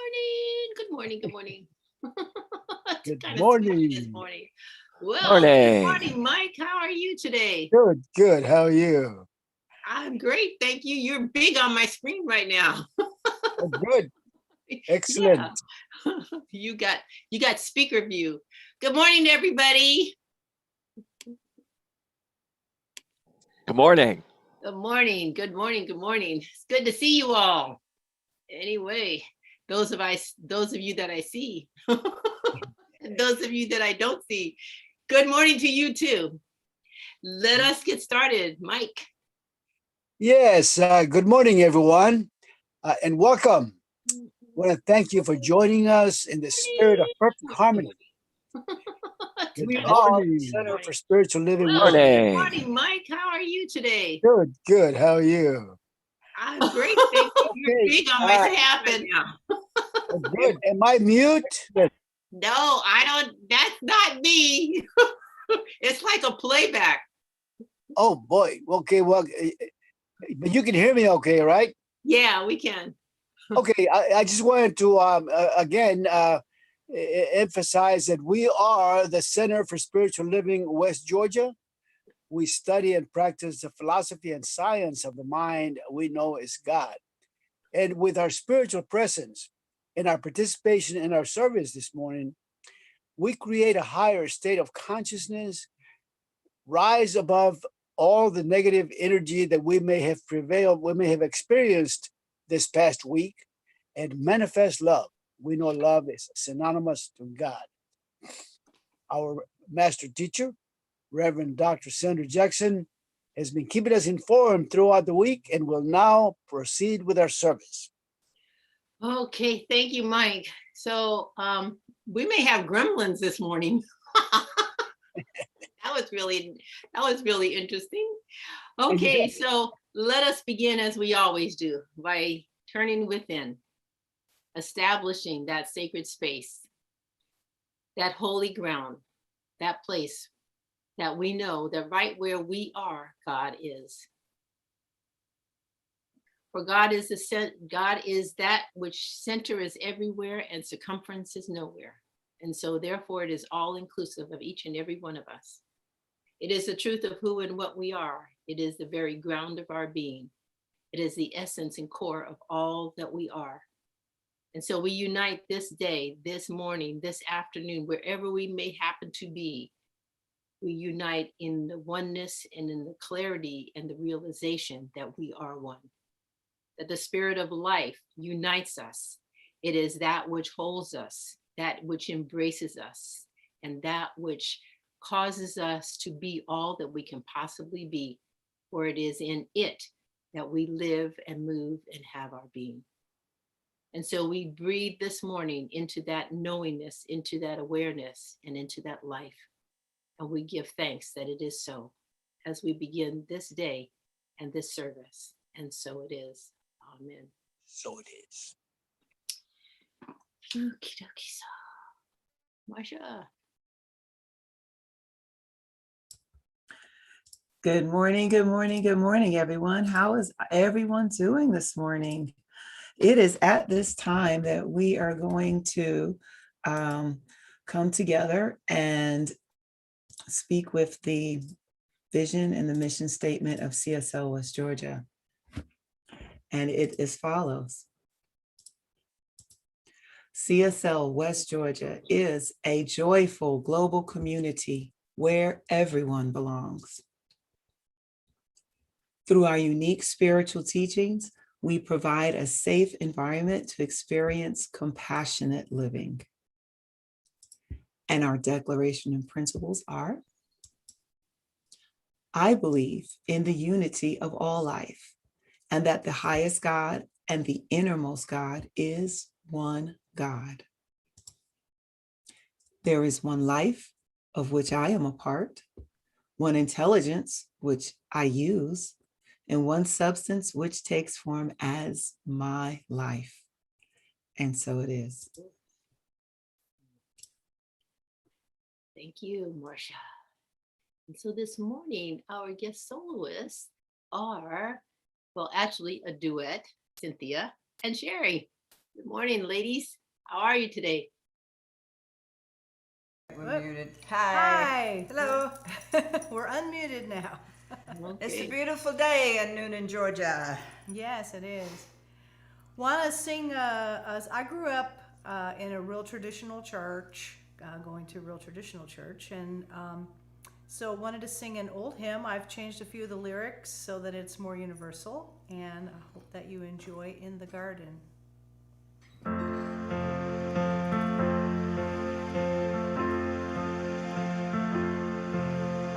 morning. Good morning. Good morning. It's Good kind of squishy this morning. morning. Well, good Morning. morning, Mike. How are you today? Good, good. How are you? I'm great, thank you. You're big on my screen right now. Oh, good. Yeah. Excellent. You got speaker view. Good morning, everybody. Good morning. Good morning. Good morning. Good morning. It's good to see you all. Anyway, those of you that I see, and those of you that I don't see, good morning to you too. Let us get started, Mike. Yes, good morning, everyone, and welcome. I want to thank you for joining us in the spirit of perfect harmony. Good Good morning, morning. Center for Spiritual Living Well, West. good Morning. morning, Mike. How are you today? Good, good. How are you? I'm great, thank you. You're Okay, big on my screen right now. good. Am I mute? No, I don't. That's not me. It's like a playback. Oh, boy. Okay, well, but you can hear me okay, right? Yeah, we can. Okay, I just wanted to again emphasize that we are the Center for Spiritual Living West Georgia. We study and practice the philosophy and science of the mind we know is God. And with our spiritual presence and our participation in our service this morning, we create a higher state of consciousness, rise above all the negative energy that we may have experienced this past week, and manifest love. We know love is synonymous to God. Our master teacher, Reverend Dr. Sandra Jackson, has been keeping us informed throughout the week and will now proceed with our service. Okay, thank you, Mike. So we may have gremlins this morning. That was really interesting. Okay, so let us begin as we always do by turning within, establishing that sacred space, that holy ground, that place that we know that right where we are, God is. For God is that which center is everywhere and circumference is nowhere. And so therefore it is all inclusive of each and every one of us. It is the truth of who and what we are. It is the very ground of our being. It is the essence and core of all that we are. And so we unite this day, this morning, this afternoon, wherever we may happen to be. We unite in the oneness and in the clarity and the realization that we are one. That the spirit of life unites us. It is that which holds us, that which embraces us, and that which causes us to be all that we can possibly be, for it is in it that we live and move and have our being. And so we breathe this morning into that knowingness, into that awareness, and into that life. And we give thanks that it is so as we begin this day and this service. And so it is. Amen. So it is. Okie dokie. So, Marsha. Good morning, good morning, good morning, everyone. How is everyone doing this morning? It is at this time that we are going to come together and speak with the vision and the mission statement of CSL West Georgia. And it is follows. CSL West Georgia is a joyful global community where everyone belongs. Through our unique spiritual teachings, we provide a safe environment to experience compassionate living. And our declaration and principles are: I believe in the unity of all life, and that the highest God and the innermost God is one God. There is one life, of which I am a part, one intelligence, which I use, and one substance which takes form as my life. And so it is. Thank you, Marsha. And so this morning, our guest soloists are, well, actually a duet, Cynthia and Sheri. Good morning, ladies. How are you today? We're muted. Hi. Hello. We're unmuted now. It's a Okay. beautiful day in Noonan, Georgia. Yes, it is. Want to sing? I grew up in a real traditional church, going to a real traditional church, and so wanted to sing an old hymn. I've changed a few of the lyrics so that it's more universal, and I hope that you enjoy "In the Garden."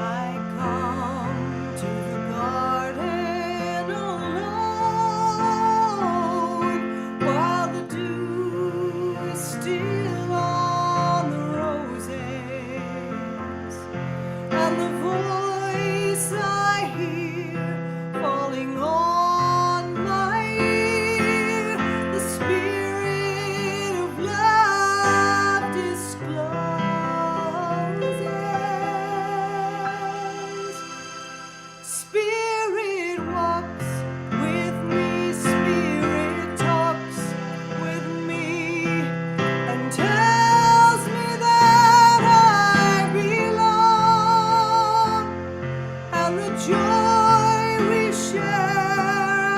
I come to the garden alone while the dew is still on the roses, and the voice I hear falling on my ear, the spirit of love discloses. Spirit walks with me, Spirit talks with me, and tells me that I belong, and the joy we share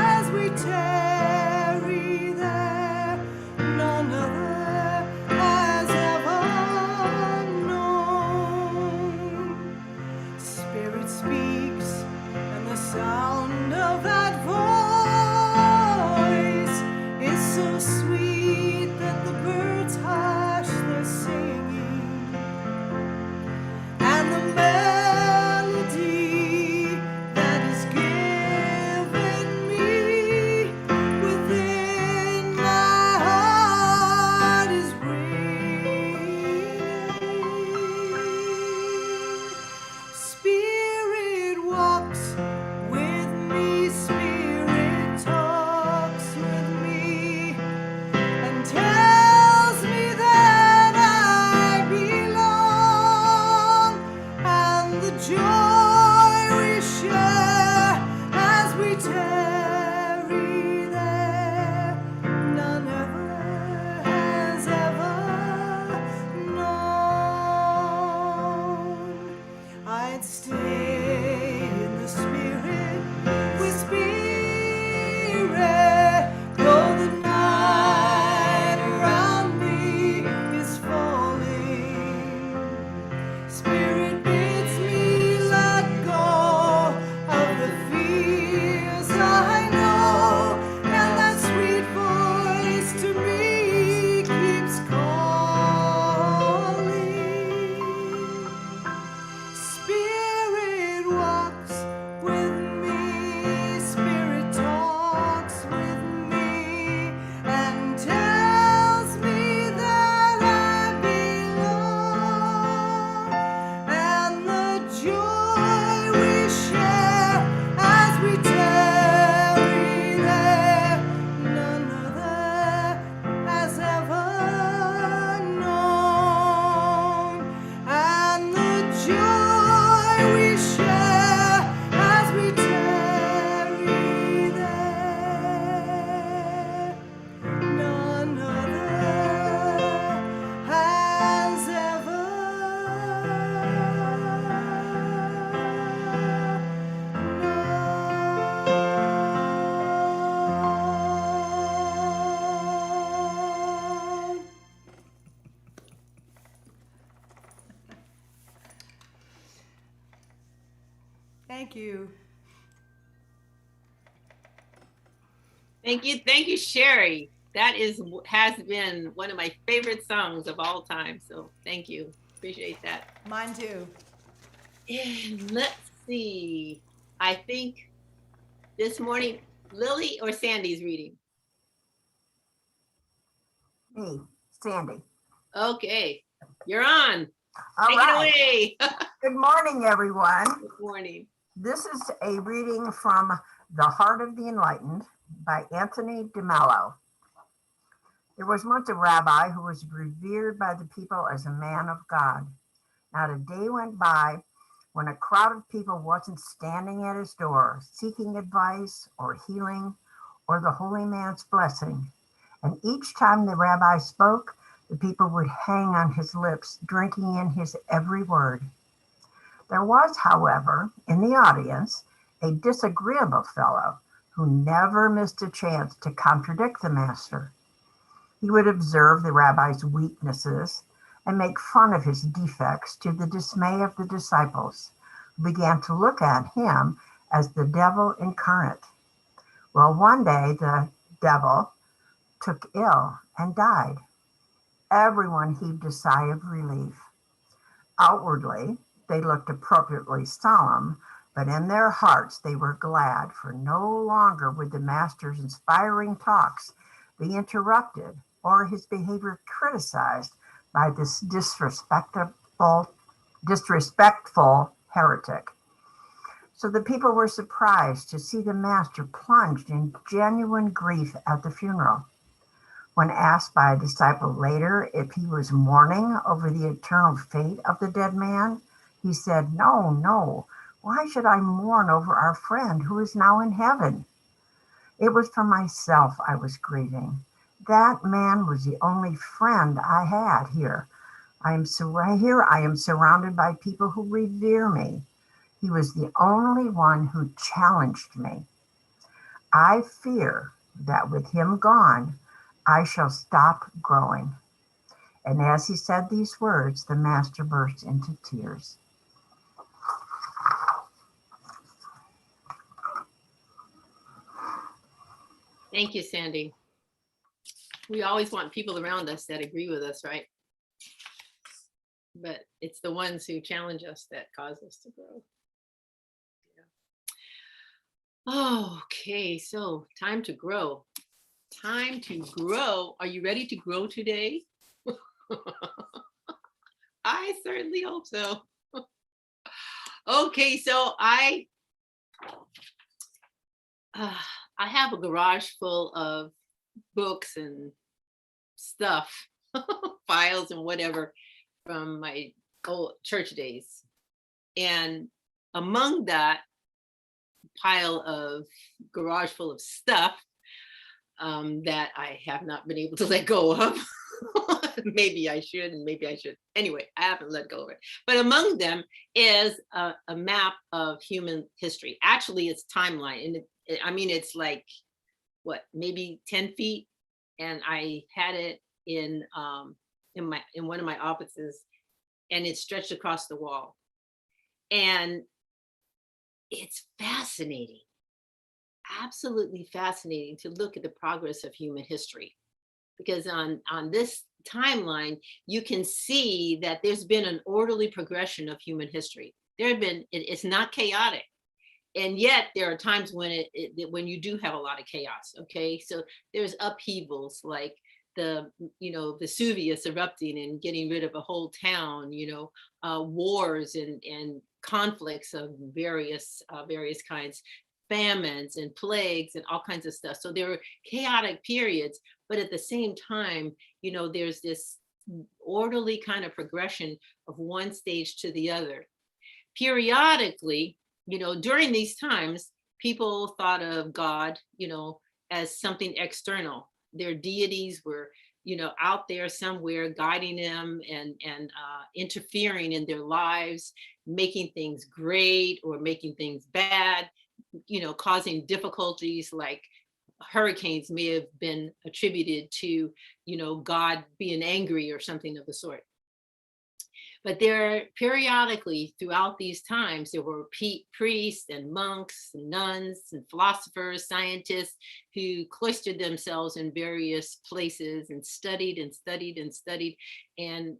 as we tarry there, none other has ever known. Spirit speaks, and the sound of that voice is so sweet that the birds hush their singing, and the melody that is given me within my heart is ringing. Spirit walks with me, Spirit talks with me, and tells me that I belong, and the joy we share as we tarry there, none ever has ever known. I'd stay in the spirit with Spirit, though the night around me is falling. Spirit bids me let go of the fears I know, and that sweet voice to me keeps calling. Spirit walks with me, Spirit talks with me, and tells me that I belong, and the joy we share as we tarry there, none other has ever known, and the joy we share as we tarry there, none other has ever known. Thank you. Thank you, Sheri. That has been one of my favorite songs of all time. So thank you. Appreciate that. Mine too. And let's see. I think this morning, Lily or Sandy's reading. Me, Sandy. Okay, you're on. All Take right. it away. Good morning, everyone. Good morning. This is a reading from The Heart of the Enlightened by Anthony DeMello. There was once a rabbi who was revered by the people as a man of God. Not a day went by when a crowd of people wasn't standing at his door, seeking advice or healing or the holy man's blessing. And each time the rabbi spoke, the people would hang on his lips, drinking in his every word. There was, however, in the audience, a disagreeable fellow who never missed a chance to contradict the master. He would observe the rabbi's weaknesses and make fun of his defects to the dismay of the disciples, who began to look at him as the devil incarnate. Well, one day the devil took ill and died. Everyone heaved a sigh of relief. Outwardly, they looked appropriately solemn, but in their hearts they were glad, for no longer would the master's inspiring talks be interrupted or his behavior criticized by this disrespectful heretic. So the people were surprised to see the master plunged in genuine grief at the funeral. When asked by a disciple later if he was mourning over the eternal fate of the dead man, he said, "No, no. Why should I mourn over our friend who is now in heaven? It was for myself I was grieving. That man was the only friend I had here. I am surrounded by people who revere me. He was the only one who challenged me. I fear that with him gone, I shall stop growing." And as he said these words, the master burst into tears. Thank you, Sandy. We always want people around us that agree with us, right? But it's the ones who challenge us that cause us to grow. Yeah. Okay, so time to grow. Time to grow. Are you ready to grow today? I certainly hope so. Okay, so I have a garage full of books and stuff, files and whatever from my old church days. And among that pile of garage full of stuff that I have not been able to let go of, maybe I should and maybe I should. Anyway, I haven't let go of it. But among them is a map of human history. Actually, it's timeline. And it's like, what, maybe 10 feet. And I had it in one of my offices, and it's stretched across the wall. And it's fascinating, absolutely fascinating to look at the progress of human history. Because on this timeline, you can see that there's been an orderly progression of human history. It's not chaotic. And yet there are times when when you do have a lot of chaos. Okay, so there's upheavals like the Vesuvius erupting and getting rid of a whole town, wars and conflicts of various kinds, famines and plagues and all kinds of stuff. So there were chaotic periods, but at the same time, there's this orderly kind of progression of one stage to the other. Periodically, during these times, people thought of God, as something external. Their deities were, out there somewhere guiding them and interfering in their lives, making things great or making things bad, causing difficulties like hurricanes may have been attributed to, God being angry or something of the sort. But there periodically throughout these times, there were priests and monks and nuns and philosophers, scientists who cloistered themselves in various places and studied and studied and studied and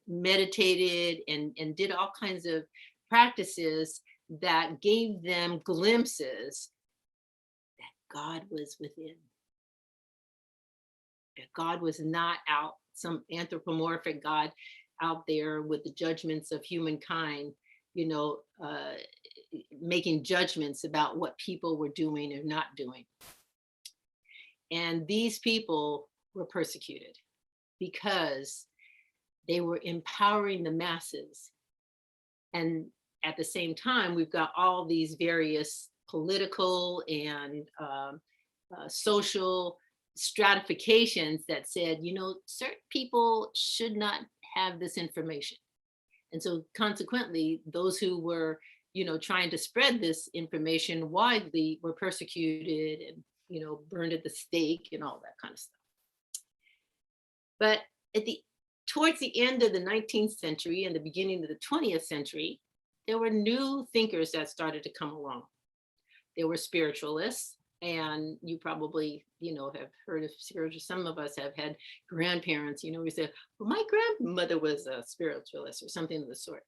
meditated and did all kinds of practices that gave them glimpses that God was within. That God was not out, some anthropomorphic God out there with the judgments of humankind, making judgments about what people were doing or not doing. And these people were persecuted because they were empowering the masses. And at the same time, we've got all these various political and social stratifications that said, certain people should not have this information. And so consequently, those who were, trying to spread this information widely were persecuted and, burned at the stake and all that kind of stuff. But towards the end of the 19th century and the beginning of the 20th century, there were new thinkers that started to come along. There were spiritualists, and you probably, have heard of spiritual. Some of us have had grandparents, we said, well, my grandmother was a spiritualist or something of the sort.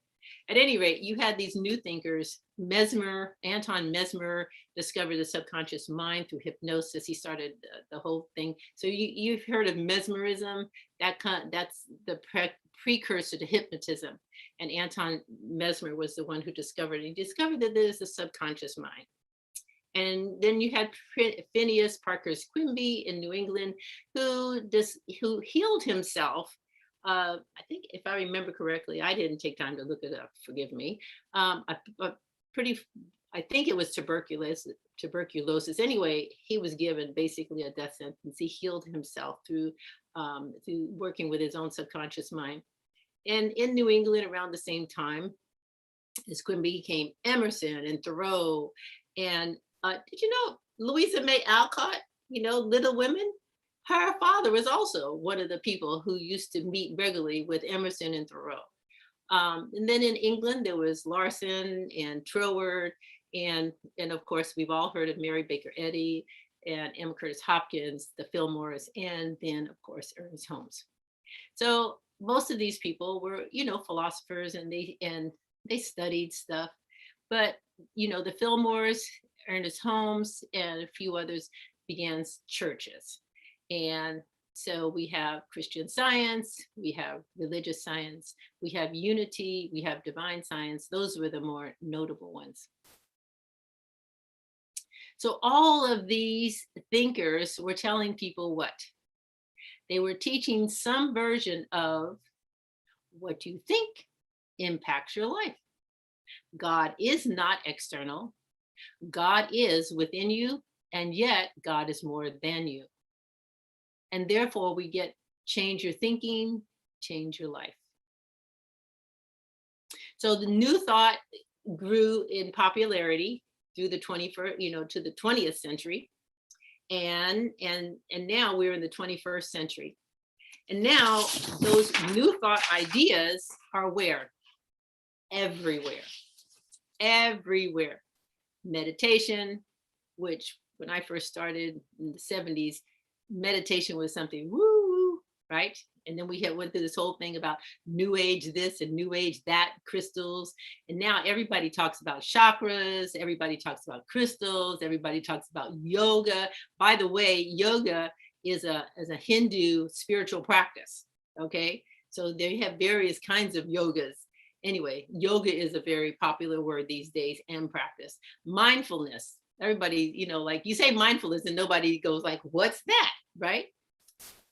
At any rate, you had these new thinkers. Anton Mesmer discovered the subconscious mind through hypnosis. He started the whole thing. So you've heard of mesmerism. That's the precursor to hypnotism. And Anton Mesmer was the one who discovered it. He discovered that there's a subconscious mind. And then you had Phineas Parkhurst Quimby in New England, who healed himself. I think, if I remember correctly, I didn't take time to look it up, forgive me. I think it was tuberculosis. Anyway, he was given basically a death sentence. He healed himself through working with his own subconscious mind. And in New England around the same time as Quimby came Emerson and Thoreau. And did you know Louisa May Alcott, Little Women? Her father was also one of the people who used to meet regularly with Emerson and Thoreau. And then in England, there was Larson and Troward. And of course, we've all heard of Mary Baker Eddy and Emma Curtis Hopkins, the Fillmores, and then, of course, Ernest Holmes. So most of these people were, philosophers, and they studied stuff. But, the Fillmores, Ernest Holmes, and a few others began churches. And so we have Christian Science, we have religious science, we have unity, we have divine science. Those were the more notable ones. So all of these thinkers were telling people what? They were teaching some version of what you think impacts your life. God is not external. God is within you, and yet God is more than you. And therefore we get change your thinking, change your life. So the new thought grew in popularity through the 21st, to the 20th century. And now we're in the 21st century. And now those new thought ideas are where? Everywhere. Everywhere. Meditation, which when I first started in the 70s, meditation was something woo, right? And then we went through this whole thing about new age this and new age that, crystals. And now everybody talks about chakras, everybody talks about crystals, everybody talks about yoga. By the way, yoga is a Hindu spiritual practice, okay? So they have various kinds of yogas. Anyway, yoga is a very popular word these days and practice. Mindfulness. Everybody, like you say mindfulness and nobody goes like, what's that, right?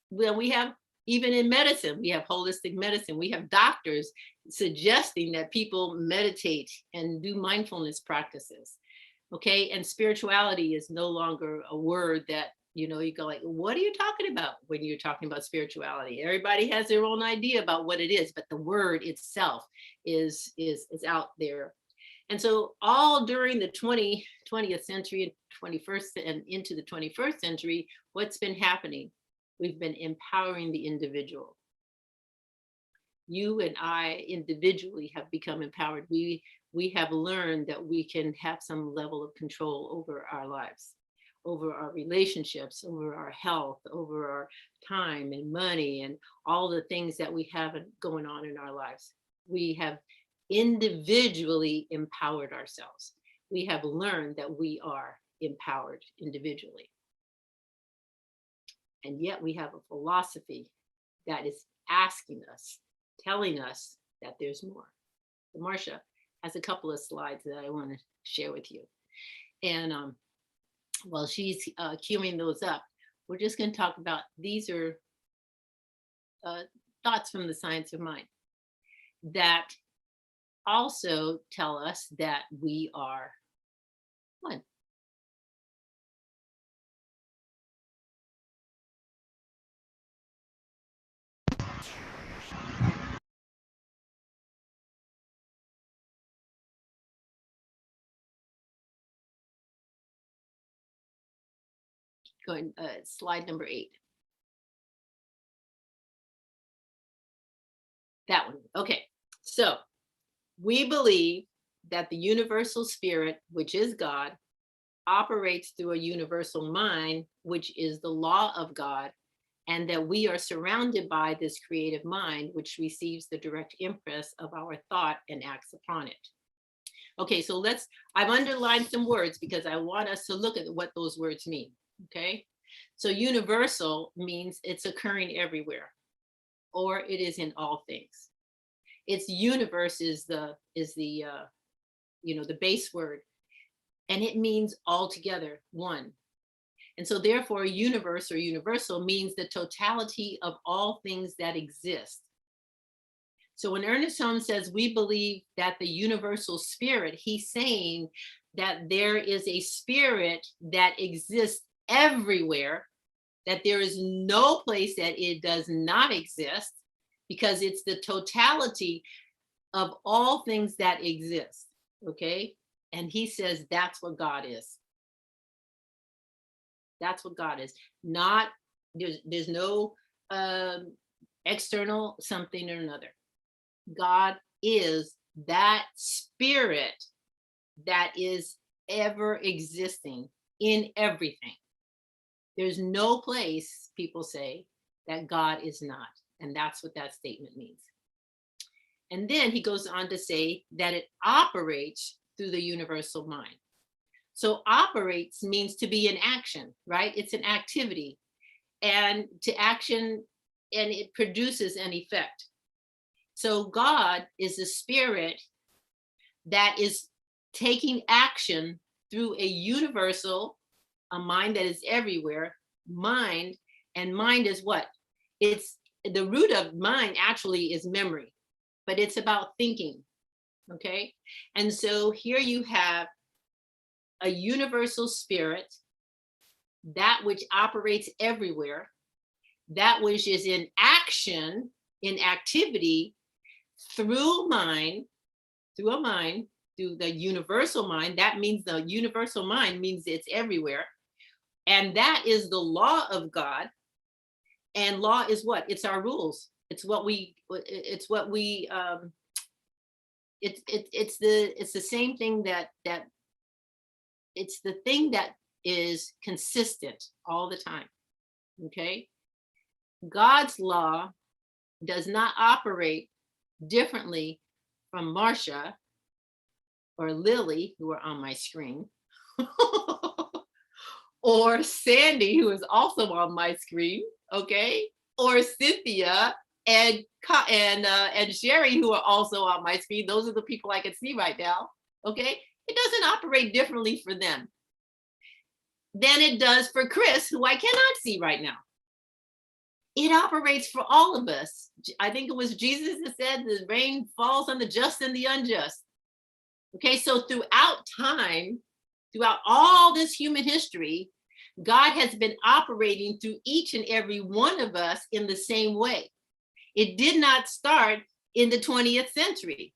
Well, we have, even in medicine, we have holistic medicine. We have doctors suggesting that people meditate and do mindfulness practices, okay? And spirituality is no longer a word that, you go like, what are you talking about when you're talking about spirituality? Everybody has their own idea about what it is, but the word itself is out there. And so all during the 20th century, 21st and into the 21st century, what's been happening? We've been empowering the individual. You and I individually have become empowered. We have learned that we can have some level of control over our lives, over our relationships, over our health, over our time and money, and all the things that we have going on in our lives. We have individually empowered ourselves. We have learned that we are empowered individually. And yet we have a philosophy that is asking us, telling us that there's more. So Marcia has a couple of slides that I want to share with you. And while she's queuing those up, we're just going to talk about, these are thoughts from the science of mind that also tell us that we are one. Going, slide number 8. That one. Okay. So we believe that the universal spirit, which is God, operates through a universal mind, which is the law of God, and that we are surrounded by this creative mind, which receives the direct impress of our thought and acts upon it. Okay, so I've underlined some words because I want us to look at what those words mean, okay? So universal means it's occurring everywhere, or it is in all things. Its universe is the base word, and it means altogether one. And so therefore universe or universal means the totality of all things that exist. So when Ernest Holmes says we believe that the universal spirit, he's saying that there is a spirit that exists everywhere, that there is no place that it does not exist, because it's the totality of all things that exist, okay? And he says that's what God is. That's what God is. Not, there's no external something or another. God is that spirit that is ever existing in everything. There's no place, people say, that God is not. And that's what that statement means. And then he goes on to say that it operates through the universal mind. So operates means to be in action, right? It's an activity, and to action, and it produces an effect. So God is a spirit that is taking action through a universal, a mind that is everywhere, mind. And mind is what? It's the root of mind actually is memory, but it's about thinking, okay? And so here you have a universal spirit, that which operates everywhere, that which is in action, in activity, through mind, through a mind, through the universal mind. That means the universal mind means it's everywhere. And that is the law of God. And law is what? It's our rules. It's the same thing that it's the thing that is consistent all the time, okay? God's law does not operate differently from Marcia or Lily, who are on my screen, or Sandy, who is also on my screen, okay? Or Cynthia and Sheri, who are also on my screen. Those are the people I can see right now, okay? It doesn't operate differently for them than it does for Chris, who I cannot see right now. It operates for all of us. I think it was Jesus that said the rain falls on the just and the unjust. Okay, so throughout time, throughout all this human history, God has been operating through each and every one of us in the same way. It did not start in the 20th century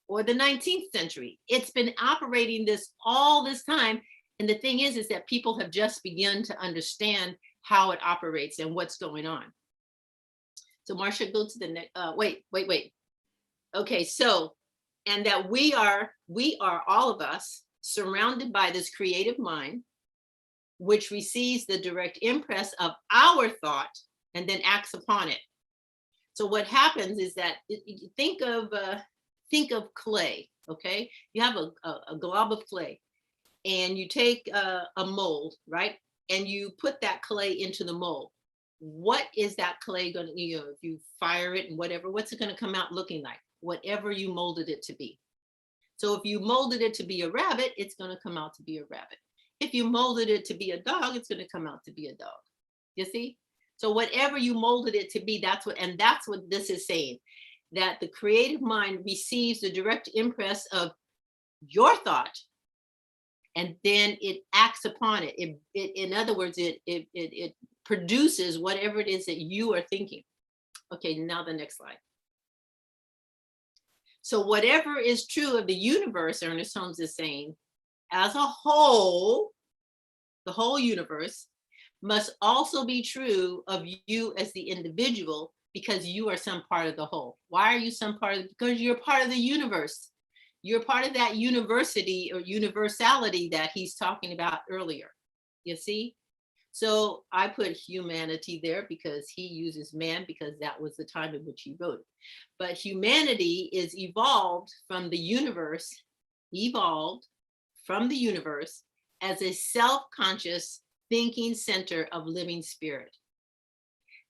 or the 19th century. It's been operating all this time. And the thing is that people have just begun to understand how it operates and what's going on. So Marcia, go to the next, wait. Okay, so, and that we are all of us surrounded by this creative mind, which receives the direct impress of our thought and then acts upon it. So what happens is that, think of clay, okay? You have a glob of clay, and you take a mold, right? And you put that clay into the mold. What is that clay going to, if you fire it and whatever, what's it going to come out looking like? Whatever you molded it to be. So if you molded it to be a rabbit, it's going to come out to be a rabbit. If you molded it to be a dog, it's going to come out to be a dog. You see? So whatever you molded it to be, that's what this is saying, that the creative mind receives the direct impress of your thought, and then it acts upon it. In other words, it produces whatever it is that you are thinking. Okay, now the next slide. So whatever is true of the universe, Ernest Holmes is saying, as a whole, the whole universe must also be true of you as the individual, because you are some part of the whole. Why are you some part of it? Because you're part of the universe. You're part of that university or universality that he's talking about earlier. You see? So I put humanity there because he uses man, because that was the time in which he wrote it. But humanity is evolved from the universe as a self-conscious thinking center of living spirit.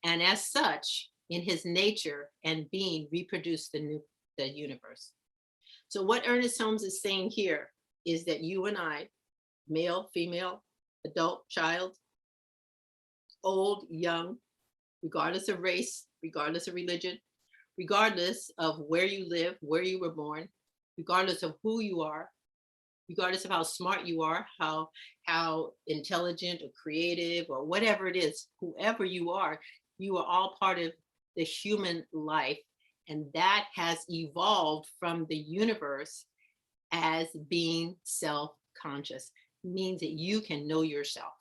And as such, in his nature and being, reproduced the universe. So what Ernest Holmes is saying here is that you and I, male, female, adult, child, old, young, regardless of race, regardless of religion, regardless of where you live, where you were born, regardless of who you are, regardless of how smart you are, how intelligent or creative or whatever it is, whoever you are all part of the human life. And that has evolved from the universe as being self-conscious. It means that you can know yourself.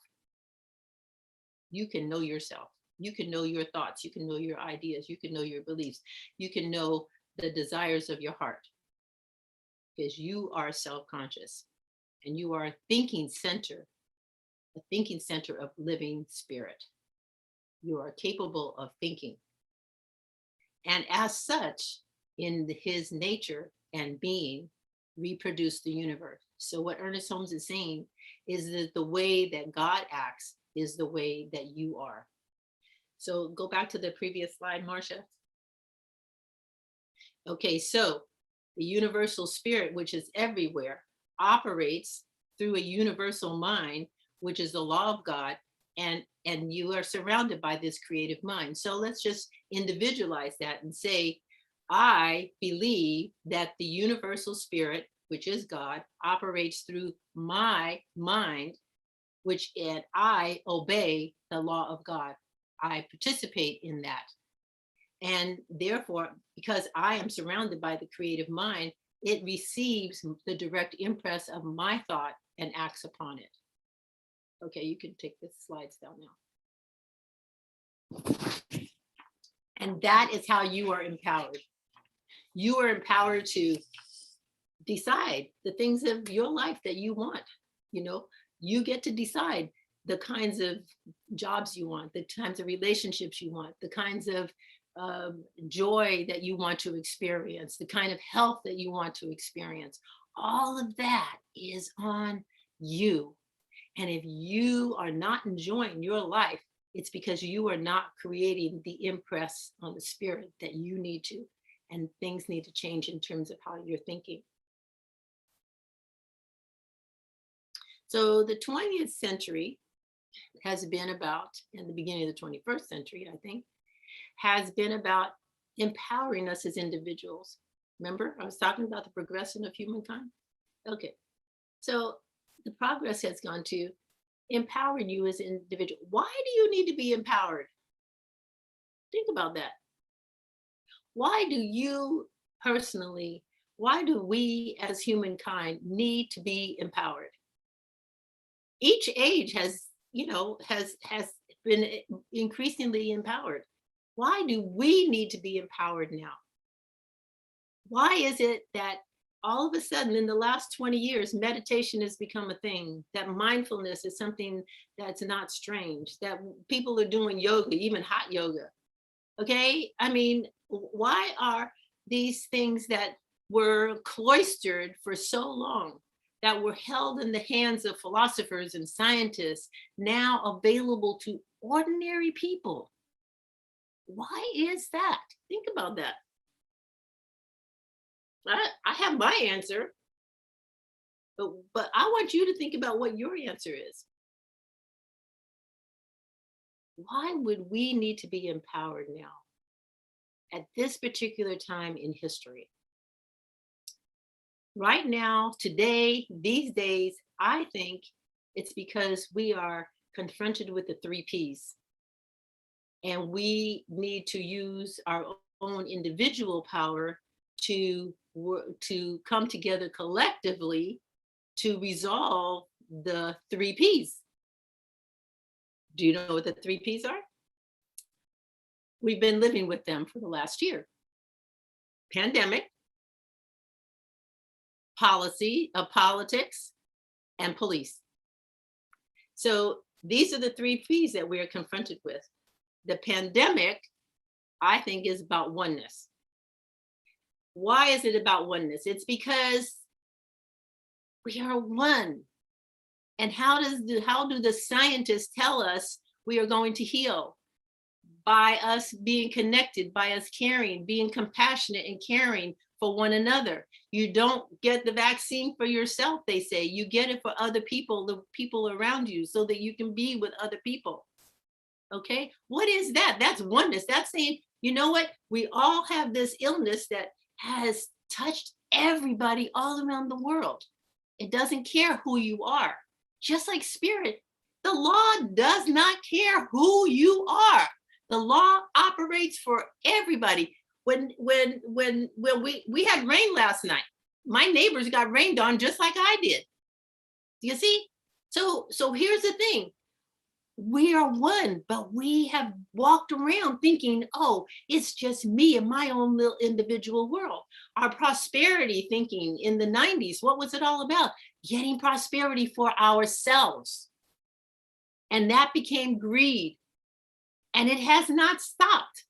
You can know yourself. You can know your thoughts. You can know your ideas. You can know your beliefs. You can know the desires of your heart, because you are self-conscious and you are a thinking center of living spirit. You are capable of thinking. And as such, in his nature and being, reproduce the universe. So what Ernest Holmes is saying is that the way that God acts is the way that you are. So go back to the previous slide, Marcia. Okay, so the universal spirit, which is everywhere, operates through a universal mind, which is the law of God, and you are surrounded by this creative mind. So let's just individualize that and say, I believe that the universal spirit, which is God, operates through my mind, and I obey the law of God. I participate in that. And therefore, because I am surrounded by the creative mind, it receives the direct impress of my thought and acts upon it. Okay, you can take the slides down now. And that is how you are empowered. You are empowered to decide the things of your life that you want. You get to decide the kinds of jobs you want, the kinds of relationships you want, the kinds of joy that you want to experience, the kind of health that you want to experience. All of that is on you. And if you are not enjoying your life, it's because you are not creating the impress on the spirit that you need to. And things need to change in terms of how you're thinking. So the 20th century has been about, in the beginning of the 21st century, I think, has been about empowering us as individuals. Remember, I was talking about the progression of humankind? Okay, so the progress has gone to empower you as an individual. Why do you need to be empowered? Think about that. Why do you personally, why do we as humankind need to be empowered? Each age has been increasingly empowered. Why do we need to be empowered now? Why is it that all of a sudden in the last 20 years, meditation has become a thing, that mindfulness is something that's not strange, that people are doing yoga, even hot yoga? Okay, I mean, why are these things that were cloistered for so long, that were held in the hands of philosophers and scientists, now available to ordinary people? Why is that? Think about that. I have my answer, but I want you to think about what your answer is. Why would we need to be empowered now at this particular time in history? Right now, today, these days, I think it's because we are confronted with the 3 Ps. And we need to use our own individual power to come together collectively to resolve the 3 Ps. Do you know what the 3 Ps are? We've been living with them for the last year. Pandemic, politics, and police. So these are the 3 Ps that we are confronted with. The pandemic, I think, is about oneness. Why is it about oneness? It's because we are one. And how do the scientists tell us we are going to heal? By us being connected, by us caring, being compassionate and caring for one another. You don't get the vaccine for yourself, they say. You get it for other people, the people around you, so that you can be with other people. Okay, what is that? That's oneness. That's saying, you know what? We all have this illness that has touched everybody all around the world. It doesn't care who you are. Just like spirit, the law does not care who you are. The law operates for everybody. When we had rain last night, my neighbors got rained on just like I did. Do you see? So here's the thing. We are one, but we have walked around thinking, oh, it's just me and my own little individual world. Our prosperity thinking in the 90s, what was it all about? Getting prosperity for ourselves. And that became greed. And it has not stopped.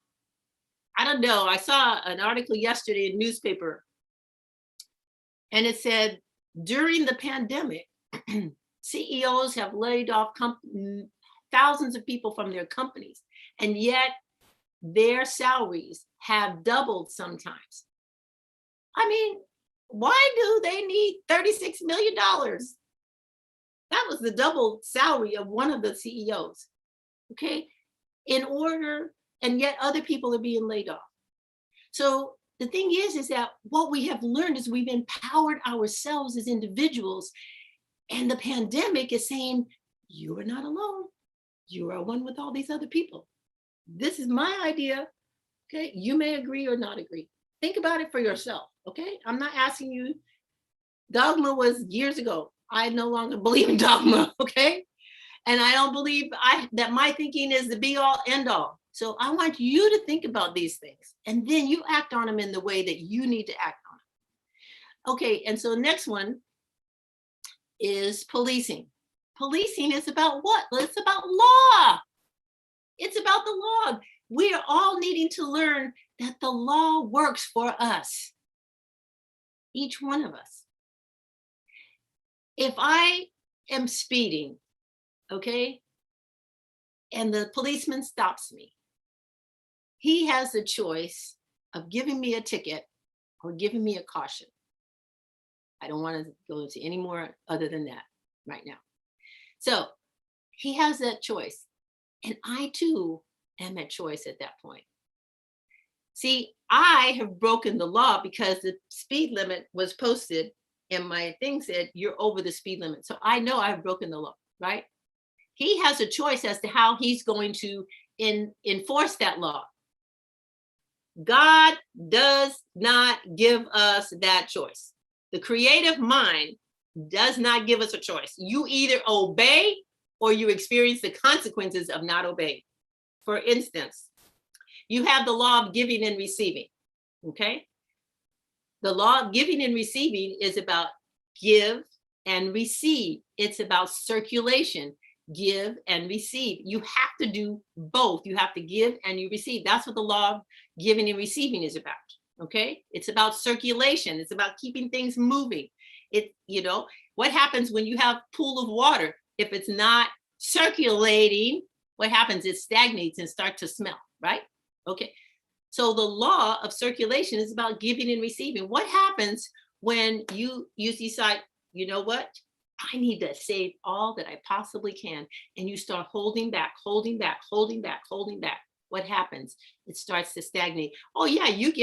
I don't know. I saw an article yesterday in a newspaper, and it said, during the pandemic, CEOs have laid off thousands of people from their companies, and yet their salaries have doubled sometimes. I mean, why do they need $36 million? That was the double salary of one of the CEOs, okay? And yet other people are being laid off. So the thing is that what we have learned is we've empowered ourselves as individuals, and the pandemic is saying, you are not alone. You are one with all these other people. This is my idea, okay? You may agree or not agree. Think about it for yourself, okay? I'm not asking you. Dogma was years ago. I no longer believe in dogma, okay? And I don't believe that my thinking is the be all end all. So I want you to think about these things, and then you act on them in the way that you need to act on them. Okay, and so the next one is policing. Policing is about what? Well, it's about law. It's about the law. We are all needing to learn that the law works for us. Each one of us. If I am speeding, okay, and the policeman stops me, he has the choice of giving me a ticket or giving me a caution. I don't want to go into any more other than that right now. So he has that choice. And I too am at choice at that point. See, I have broken the law because the speed limit was posted and my thing said, you're over the speed limit. So I know I've broken the law, right? He has a choice as to how he's going to enforce that law. God does not give us that choice. The creative mind does not give us a choice. You either obey or you experience the consequences of not obeying. For instance, you have the law of giving and receiving, okay? The law of giving and receiving is about give and receive. It's about circulation, give and receive. You have to do both. You have to give and you receive. That's what the law of giving and receiving is about, okay? It's about circulation. It's about keeping things moving. What happens when you have a pool of water? If it's not circulating, what happens? It stagnates and starts to smell, right? Okay. So the law of circulation is about giving and receiving. What happens when you decide, you know what? I need to save all that I possibly can. And you start holding back, holding back, holding back, holding back. What happens? It starts to stagnate. Oh yeah, you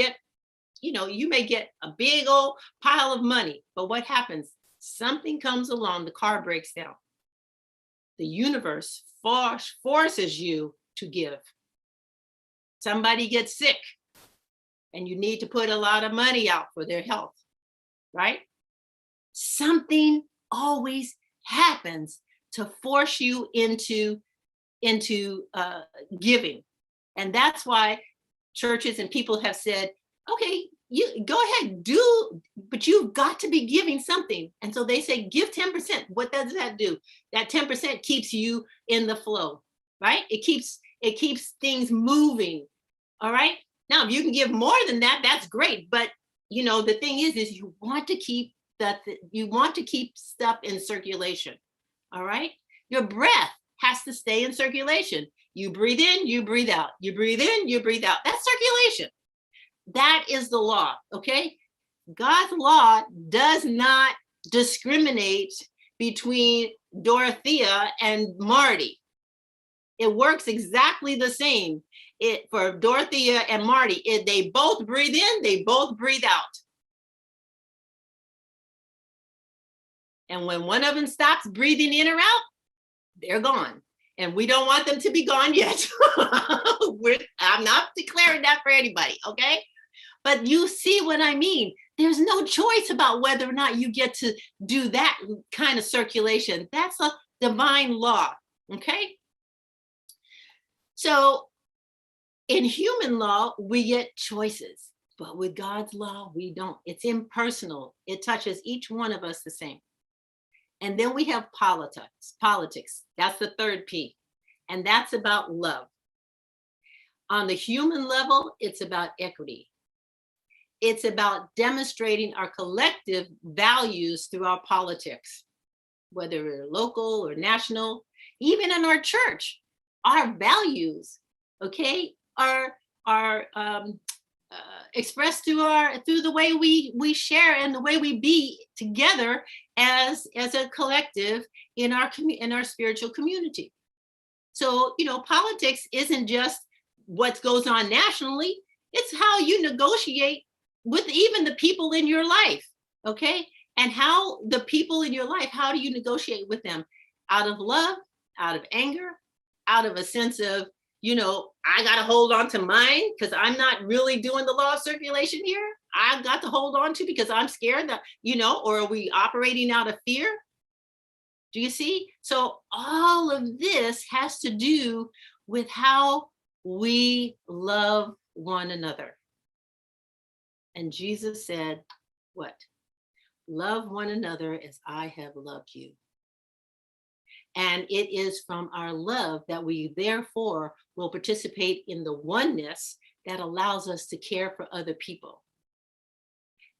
may get a big old pile of money, but what happens? Something comes along, the car breaks down. The universe forces you to give. Somebody gets sick and you need to put a lot of money out for their health, right? Something always happens to force you into into giving. And that's why churches and people have said, okay, you go ahead, do, but you've got to be giving something. And so they say, give 10%. What does that do? That 10% keeps you in the flow, right? It keeps things moving. All right. Now, if you can give more than that, that's great. But you know, the thing is you want to keep stuff in circulation. All right. Your breath has to stay in circulation. You breathe in, you breathe out. You breathe in, you breathe out. That's circulation. That is the law. Okay. God's law does not discriminate between Dorothea and Marty. It works exactly the same. For Dorothea and Marty, they both breathe in, they both breathe out. And when one of them stops breathing in or out, they're gone. And we don't want them to be gone yet. I'm not declaring that for anybody, okay? But you see what I mean. There's no choice about whether or not you get to do that kind of circulation. That's a divine law, okay? So in human law, we get choices, but with God's law, we don't. It's impersonal. It touches each one of us the same. And then we have politics. That's the third P. And that's about love. On the human level, it's about equity. It's about demonstrating our collective values through our politics, whether we're local or national, even in our church, our values, okay, are expressed through the way we share and the way we be together as a collective in our spiritual community. So, you know, politics isn't just what goes on nationally, it's how you negotiate with even the people in your life, okay? And how the people in your life, how do you negotiate with them? Out of love, out of anger, out of a sense of, you know, I got to hold on to mine because I'm not really doing the law of circulation here. I've got to hold on to because I'm scared that, you know, or are we operating out of fear? Do you see? So all of this has to do with how we love one another. And Jesus said, what? Love one another as I have loved you. And it is from our love that we therefore will participate in the oneness that allows us to care for other people.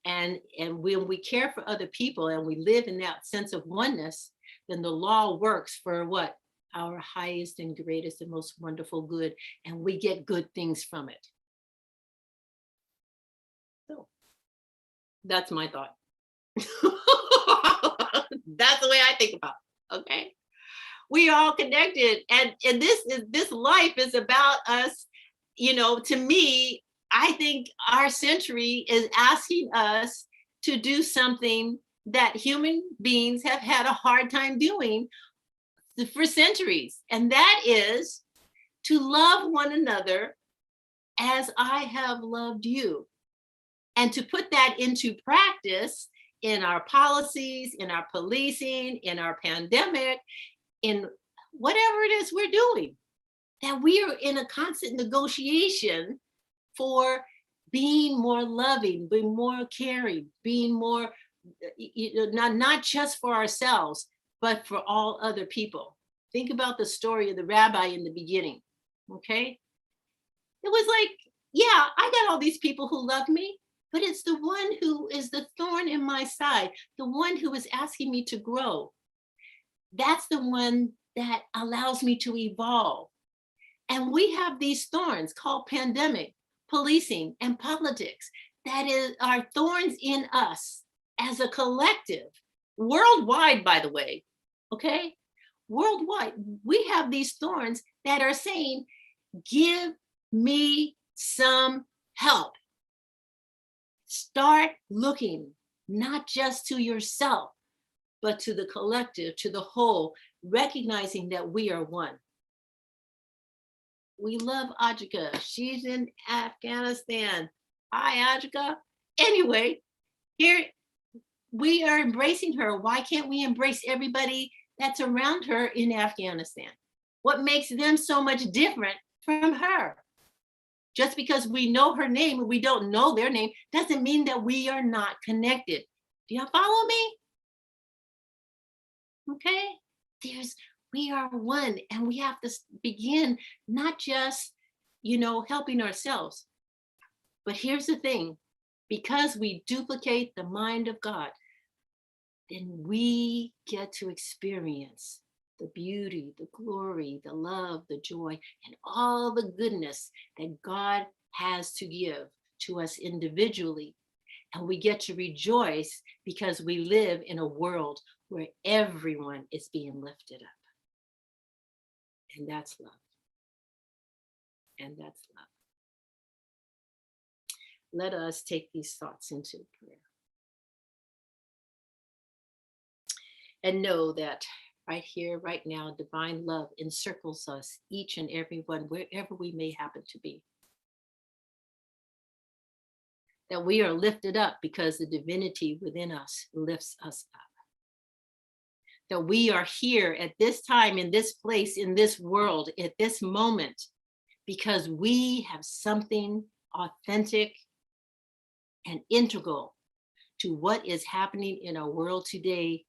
And when we care for other people and we live in that sense of oneness, then the law works for what? Our highest and greatest and most wonderful good. And we get good things from it. So that's my thought. That's the way I think about it, okay? We are all connected, and this life is about us. You know, to me, I think our century is asking us to do something that human beings have had a hard time doing for centuries, and that is to love one another as I have loved you, and to put that into practice in our policies, in our policing, in our pandemic, in whatever it is we're doing, that we are in a constant negotiation for being more loving, being more caring, being more, you know, not just for ourselves, but for all other people. Think about the story of the rabbi in the beginning, okay? It was like, yeah, I got all these people who love me, but it's the one who is the thorn in my side, the one who is asking me to grow. That's the one that allows me to evolve. And we have these thorns called pandemic, policing, and politics that are thorns in us as a collective, worldwide, by the way, okay? Worldwide, we have these thorns that are saying, give me some help. Start looking not just to yourself, but to the collective, to the whole, recognizing that we are one. We love Ajika. She's in Afghanistan. Hi, Ajika. Anyway, here we are embracing her. Why can't we embrace everybody that's around her in Afghanistan? What makes them so much different from her? Just because we know her name and we don't know their name doesn't mean that we are not connected. Do y'all follow me? Okay? We are one, and we have to begin not just, helping ourselves. But here's the thing, because we duplicate the mind of God, then we get to experience the beauty, the glory, the love, the joy, and all the goodness that God has to give to us individually. And we get to rejoice because we live in a world where everyone is being lifted up. And that's love. And that's love. Let us take these thoughts into prayer. And know that right here, right now, divine love encircles us, each and every one, wherever we may happen to be. That we are lifted up because the divinity within us lifts us up. That we are here at this time, in this place, in this world, at this moment, because we have something authentic and integral to what is happening in our world today,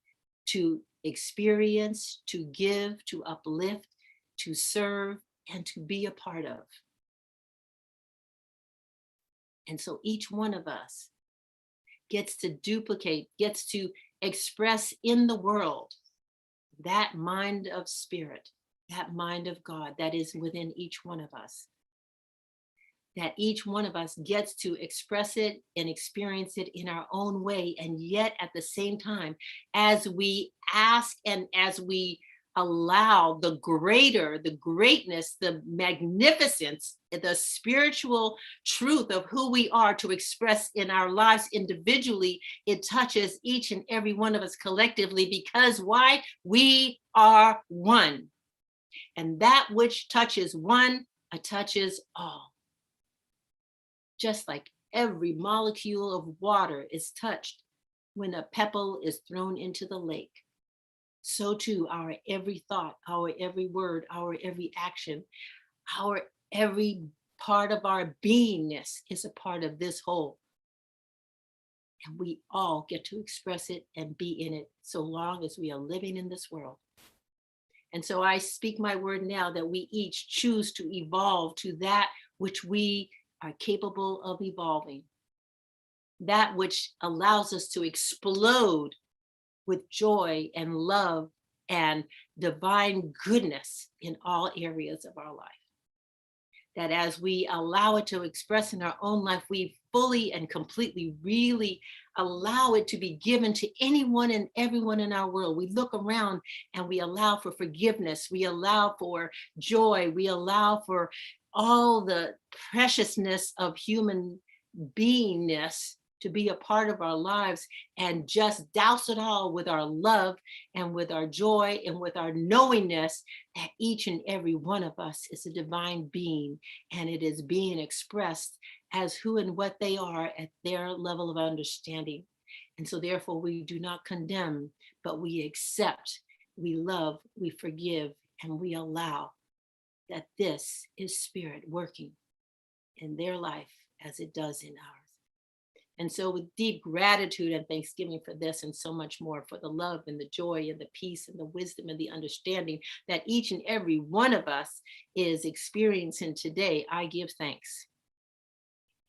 to experience, to give, to uplift, to serve, and to be a part of. And so each one of us gets to duplicate, gets to express in the world that mind of spirit, that mind of God that is within each one of us. That each one of us gets to express it and experience it in our own way. And yet at the same time, as we ask and as we allow the greatness, the magnificence, the spiritual truth of who we are to express in our lives individually, it touches each and every one of us collectively, because why? We are one. And that which touches one, touches all. Just like every molecule of water is touched when a pebble is thrown into the lake, so too our every thought, our every word, our every action, our every part of our beingness is a part of this whole. And we all get to express it and be in it so long as we are living in this world. And so I speak my word now that we each choose to evolve to that which we are capable of evolving, that which allows us to explode with joy and love and divine goodness in all areas of our life. That as we allow it to express in our own life, we fully and completely really allow it to be given to anyone and everyone in our world. We look around and we allow for forgiveness. We allow for joy. We allow for all the preciousness of human beingness to be a part of our lives, and just douse it all with our love and with our joy and with our knowingness that each and every one of us is a divine being, and it is being expressed as who and what they are at their level of understanding. And so therefore we do not condemn, but we accept, we love, we forgive, and we allow that this is spirit working in their life as it does in ours. And so with deep gratitude and thanksgiving for this and so much more, for the love and the joy and the peace and the wisdom and the understanding that each and every one of us is experiencing today, I give thanks.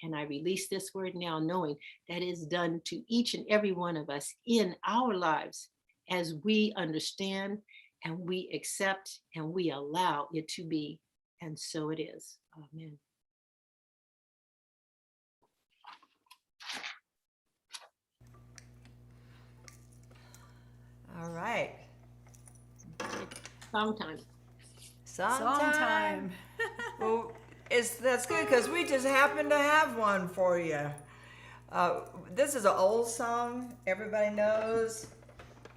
And I release this word now, knowing that is done to each and every one of us in our lives as we understand and we accept and we allow it to be. And so it is. Amen. All right. Sometime. Sometime. Well, that's good because we just happen to have one for you. This is an old song everybody knows.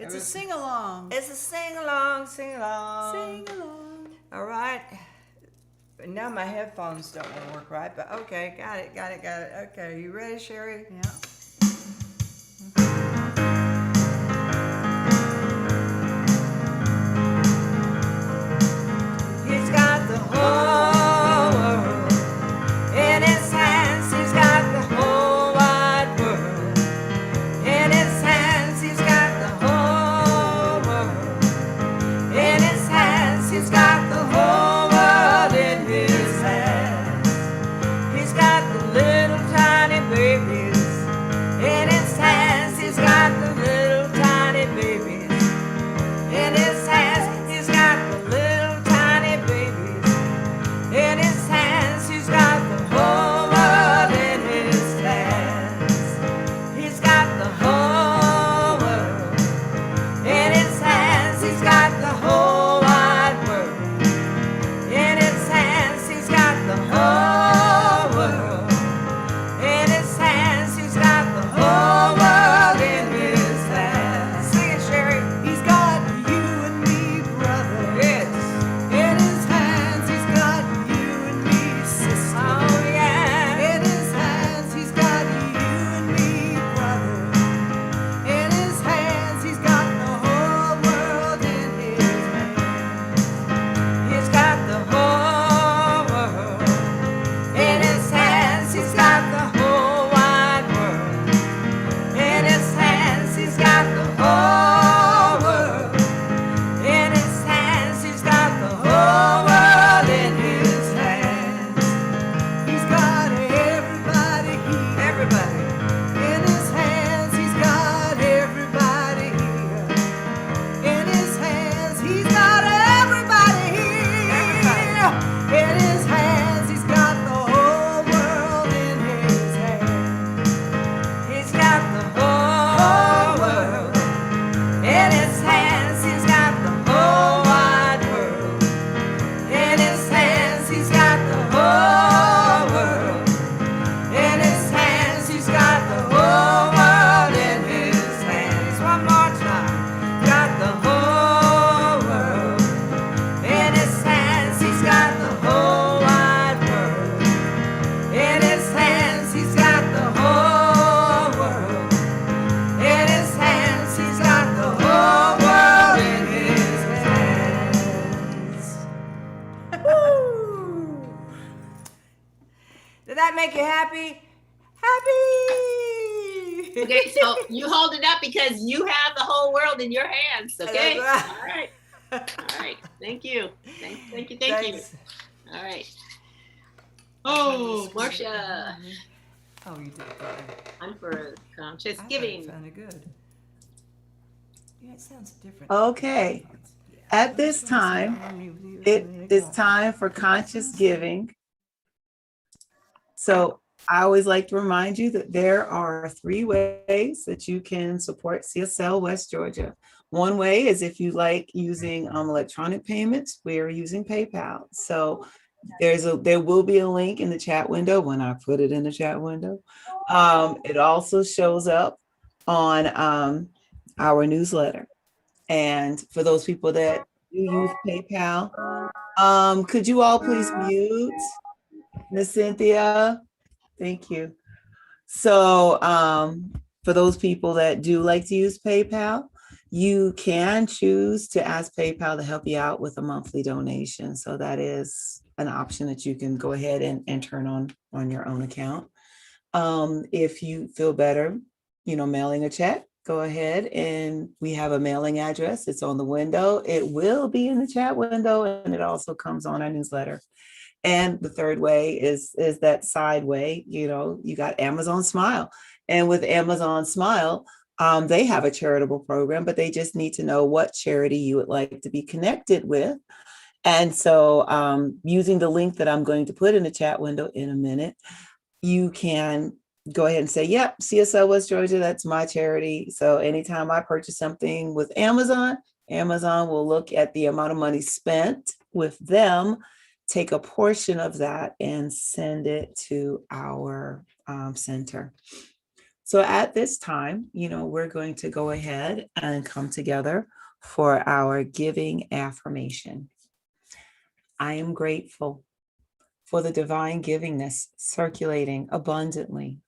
It's a sing-along. It's a sing-along. Sing-along. All right. Now my headphones don't want to work right, but okay, got it. Okay, you ready, Sheri? Yeah. that make you happy? Happy. Okay, so you hold it up because you have the whole world in your hands. Okay. That's All right. right. All right. Thank you. Thank you. Thank you. Thanks. All right. I tried to Oh, squeeze it Marcia, behind me. Oh, you did good. I'm for conscious I thought it giving. sounded good. Yeah, it sounds different. Okay. At this time, it is time for conscious giving. So I always like to remind you that there are 3 ways that you can support CSL West Georgia. One way is if you like using electronic payments, we're using PayPal. So there will be a link in the chat window when I put it in the chat window. It also shows up on our newsletter. And for those people that do use PayPal, could you all please mute Miss Cynthia? Thank you. So for those people that do like to use PayPal, you can choose to ask PayPal to help you out with a monthly donation. So that is an option that you can go ahead and turn on your own account. If you feel better, mailing a check, go ahead, and we have a mailing address. It's on the window. It will be in the chat window, and it also comes on our newsletter. And the third way is that side way, you got Amazon Smile. And with Amazon Smile, they have a charitable program, but they just need to know what charity you would like to be connected with. And so using the link that I'm going to put in the chat window in a minute, you can go ahead and say, yep, CSL West Georgia, that's my charity. So anytime I purchase something with Amazon, Amazon will look at the amount of money spent with them, take a portion of that and send it to our center. So at this time, we're going to go ahead and come together for our giving affirmation. I am grateful for the divine givingness circulating abundantly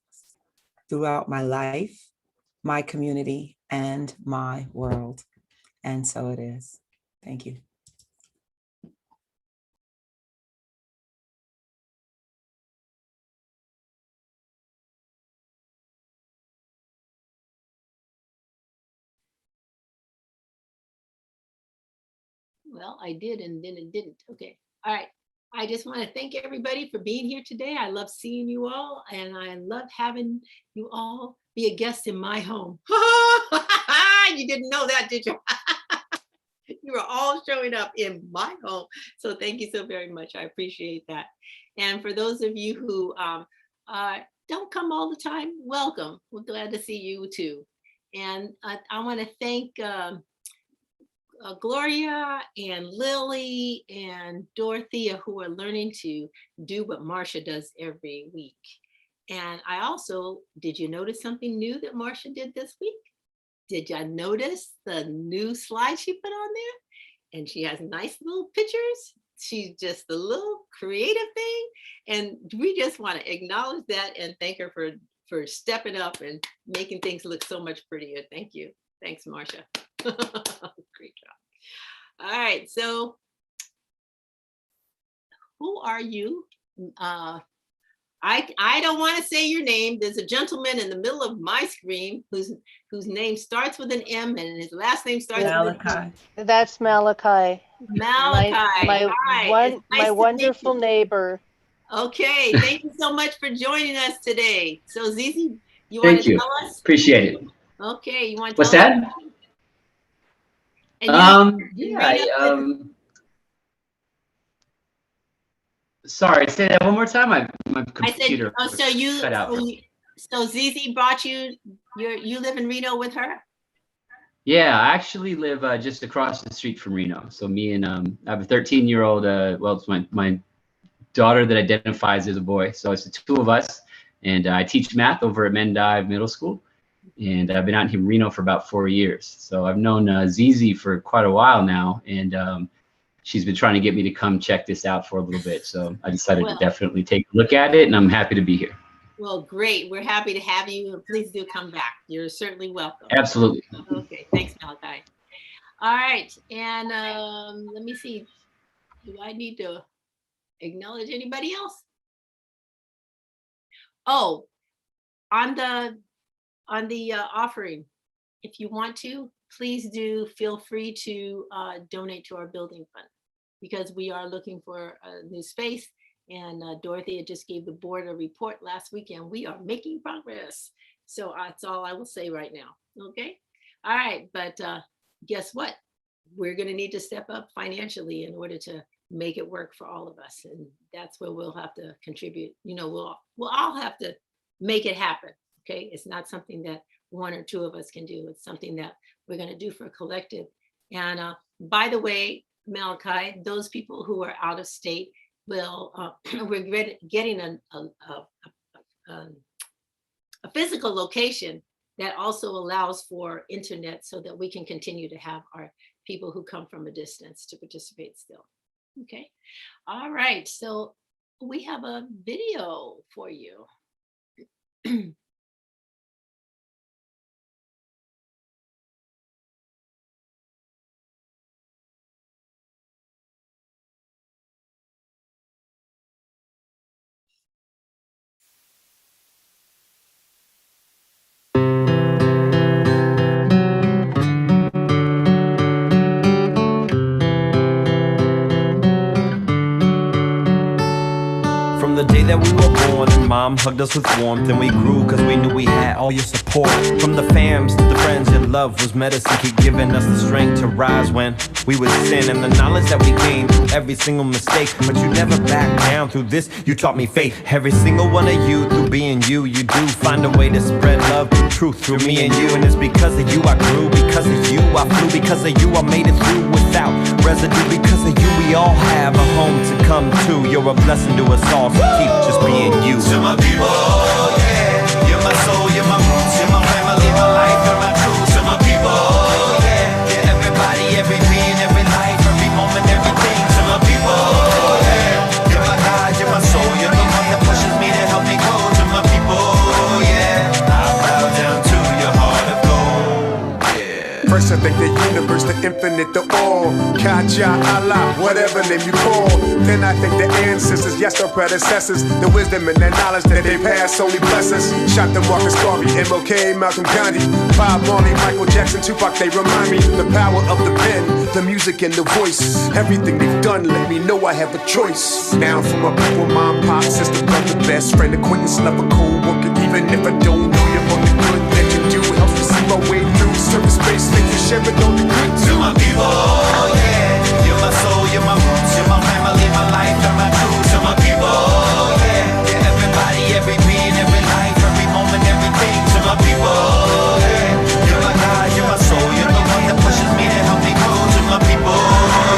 throughout my life, my community, and my world. And so it is. Thank you. Well, I did, and then it didn't. Okay. All right. I just want to thank everybody for being here today. I love seeing you all, and I love having you all be a guest in my home. You didn't know that, did you? You are all showing up in my home. So thank you so very much. I appreciate that. And for those of you who don't come all the time, welcome. We're glad to see you too. And I want to thank Gloria and Lily and Dorothea, who are learning to do what Marcia does every week. And I also, did you notice something new that Marcia did this week? Did you notice the new slide she put on there? And she has nice little pictures. She's just a little creative thing. And we just want to acknowledge that and thank her for stepping up and making things look so much prettier. Thank you. Thanks, Marcia. Great job. All right, so who are you? I don't want to say your name. There's a gentleman in the middle of my screen whose name starts with an M and his last name starts with an Malachi. That's Malachi. Malachi. Hi. It's nice My to meet wonderful you. neighbor. Okay, thank you so much for joining us today. So Zizi, you want Thank to you. tell us? Appreciate it. Okay, you want to What's tell us? that? And Yeah. Sorry, say that one more time. My I said, computer oh, cut out. so Zizi brought you. You live in Reno with her? Yeah, I actually live just across the street from Reno. So me and I have a 13-year-old. Well, it's my daughter that identifies as a boy. So it's the two of us, and I teach math over at Mendive Middle School. And I've been out here in Reno for about 4 years. So I've known Zizi for quite a while now, and she's been trying to get me to come check this out for a little bit. So I decided to definitely take a look at it, and I'm happy to be here. Well, great. We're happy to have you, and please do come back. You're certainly welcome. Absolutely. Okay, thanks, Malachi. All right, and let me see. Do I need to acknowledge anybody else? Oh, on the offering, if you want to, please do feel free to donate to our building fund, because we are looking for a new space. And Dorothea just gave the board a report last week, and we are making progress. So that's all I will say right now. Okay. All right. But guess what? We're going to need to step up financially in order to make it work for all of us. And that's where we'll have to contribute. You know, we'll all have to make it happen. Okay. It's not something that one or two of us can do. It's something that we're going to do for a collective. And by the way, Malachi, those people who are out of state will, we're getting a physical location that also allows for internet so that we can continue to have our people who come from a distance to participate still. Okay. All right. So we have a video for you. From the day that we were born and mom hugged us with warmth, and we grew cause we knew we had all your support. From the fams to the friends, your love was medicine, keep giving us the strength to rise when we would sin. And the knowledge that we gained through every single mistake, but you never back down. Through this you taught me faith. Every single one of you, through being you, you do find a way to spread love, truth through me and you. And it's because of you I grew, because of you I flew, because of you I made it through without residue. Because of you we all have a home to come to. You're a blessing to us all, so keep just being you. To my people, yeah, you're my soul, you're my roots, you're my family, my life, you're my truth. To my people, yeah, you're everybody, every being, every life, every moment, everything. To my people, yeah, you're my God, you're my soul, you're the one that pushes me to help me grow. To my people, yeah, I bow down to your heart of gold. Yeah. First I thank the universe, the infinite, the all, Kaja, Allah, whatever name you call. Then I thank the ancestors, yes, our predecessors, the wisdom and the knowledge that they passed only bless us. Shot the Marcus Garvey, MLK, Malcolm Gandhi, Bob Marley, Michael Jackson, Tupac, they remind me the power of the pen, the music and the voice. Everything they've done let me know I have a choice. Now for my people, mom, pop, sister, brother, best friend, acquaintance, lover, co-worker, even if I don't know you, on the good that you do helps me see my way through surface space, make you share it on the good too. To my people, yeah, you're my soul, you're my roots, you're my family, my life, and my truth. To my people, yeah, you're everybody, every being, every life, every moment, everything. To my people, yeah, you're my God, you're my soul, you're the one that pushes me to help me grow. To my people,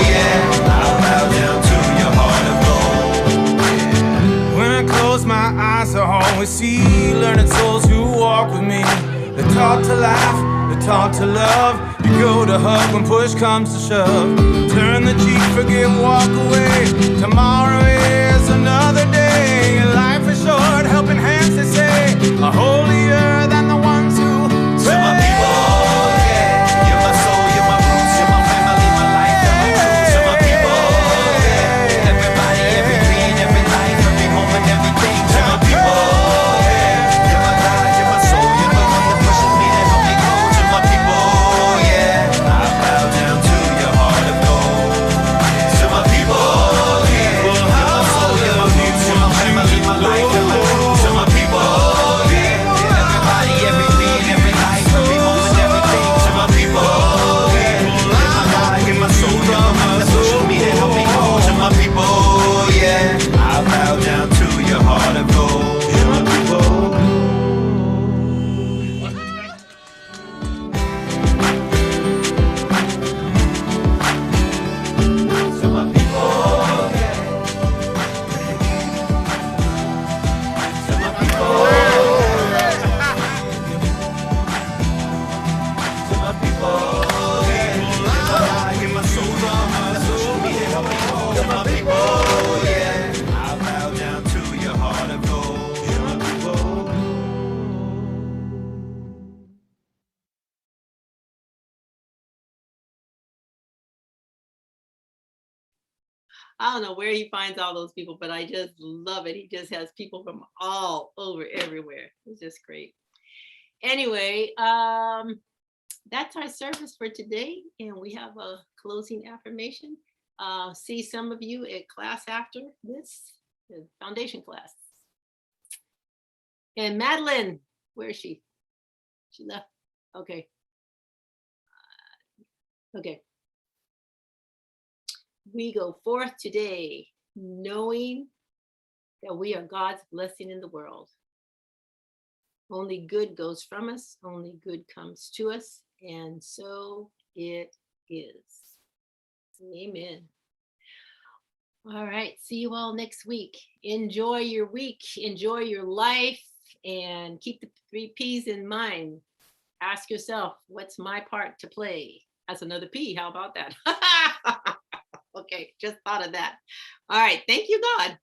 yeah, I'll bow down to your heart of gold. Yeah. When I close my eyes, I always see learning souls who walk with me. They're taught to laugh, they're taught to love. You go to hug when push comes to shove. Turn the cheek, forgive, walk away. Tomorrow is another day. Life is short, helping hands, they say, are holier than the ones who pray. To my people, yeah, you're my soul, you're my roots, you're my family, my life, and my truth. To my people, yeah, everybody, every being, every life, every moment, everything. To my people, yeah, you're my God, you're my soul, you're the one that pushes me to help me grow. To my people, yeah, I bow down to your heart of gold. To my people, yeah, I don't know where he finds all those people, but I just love it. He just has people from all over everywhere. It's just great. Anyway, that's our service for today. And we have a closing affirmation. See some of you at class after this, the foundation class. And Madeline, where is she? She left. Okay. Okay. We go forth today knowing that we are God's blessing in the world. Only good goes from us, only good comes to us, and so it is. Amen. All right, see you all next week. Enjoy your week, enjoy your life, and keep the 3 P's in mind. Ask yourself, what's my part to play? That's another P, how about that? Okay, just thought of that. All right, thank you, God.